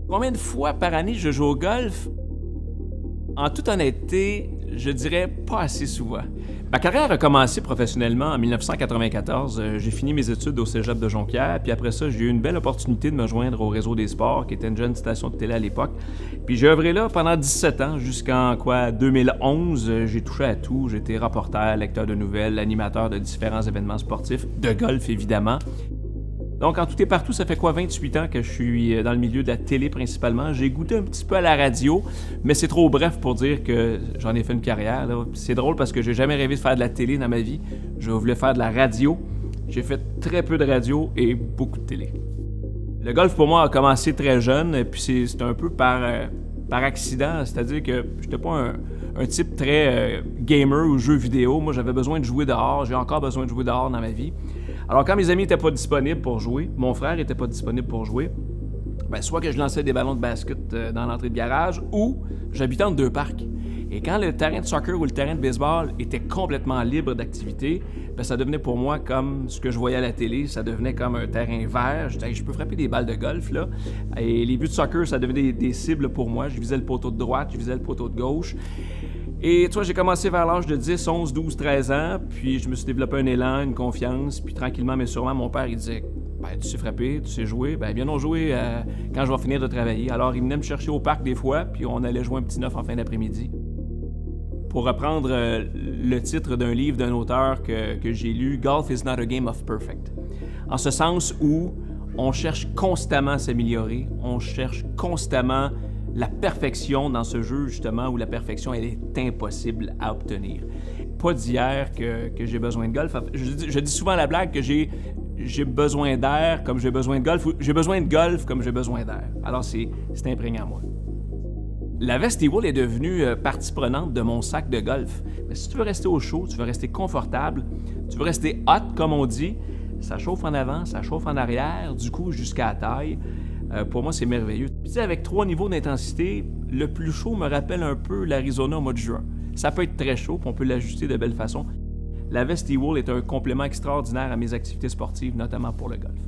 Combien de fois par année je joue au golf? En toute honnêteté, je dirais pas assez souvent. Ma carrière a commencé professionnellement en 1994. J'ai fini mes études au cégep de Jonquière, puis après ça, j'ai eu une belle opportunité de me joindre au Réseau des sports, qui était une jeune station de télé à l'époque. Puis j'ai œuvré là pendant 17 ans, jusqu'en 2011. J'ai touché à tout. J'ai été reporter, lecteur de nouvelles, animateur de différents événements sportifs, de golf évidemment. Donc, en tout et partout, ça fait 28 ans que je suis dans le milieu de la télé principalement. J'ai goûté un petit peu à la radio, mais c'est trop bref pour dire que j'en ai fait une carrière, là. C'est drôle parce que j'ai jamais rêvé de faire de la télé dans ma vie. Je voulais faire de la radio. J'ai fait très peu de radio et beaucoup de télé. Le golf, pour moi, a commencé très jeune, puis c'est un peu par accident, c'est-à-dire que j'étais pas un type très gamer ou jeu vidéo. Moi, j'avais besoin de jouer dehors. J'ai encore besoin de jouer dehors dans ma vie. Alors, quand mes amis n'étaient pas disponibles pour jouer, mon frère n'était pas disponible pour jouer, ben, soit que je lançais des ballons de basket dans l'entrée de garage ou j'habitais entre deux parcs. Et quand le terrain de soccer ou le terrain de baseball était complètement libre d'activité, ben, ça devenait pour moi comme ce que je voyais à la télé, ça devenait comme un terrain vert. Je disais, je peux frapper des balles de golf, là. Et les buts de soccer, ça devenait des cibles pour moi. Je visais le poteau de droite, je visais le poteau de gauche. Et tu vois, j'ai commencé vers l'âge de 10, 11, 12, 13 ans, puis je me suis développé un élan, une confiance, puis tranquillement mais sûrement, mon père, il disait « Ben, tu sais frapper, tu sais jouer, ben viens nous jouer quand je vais finir de travailler. » Alors, il venait me chercher au parc des fois, puis on allait jouer un petit neuf en fin d'après-midi. Pour reprendre le titre d'un livre d'un auteur que j'ai lu, « Golf is not a game of perfect ». En ce sens où on cherche constamment à s'améliorer, on cherche constamment la perfection dans ce jeu, justement, où la perfection, elle est impossible à obtenir. Pas d'hier que j'ai besoin de golf. Je dis souvent à la blague que j'ai besoin d'air comme j'ai besoin de golf, ou j'ai besoin de golf comme j'ai besoin d'air. Alors, c'est imprégné en moi. La veste E-Wool est devenue partie prenante de mon sac de golf. Mais si tu veux rester au chaud, tu veux rester confortable, tu veux rester hot, comme on dit, ça chauffe en avant, ça chauffe en arrière, du coup, jusqu'à la taille. Pour moi, c'est merveilleux. Puis, avec 3 niveaux d'intensité, le plus chaud me rappelle un peu l'Arizona au mois de juin. Ça peut être très chaud, puis on peut l'ajuster de belle façon. La veste E-Wool est un complément extraordinaire à mes activités sportives, notamment pour le golf.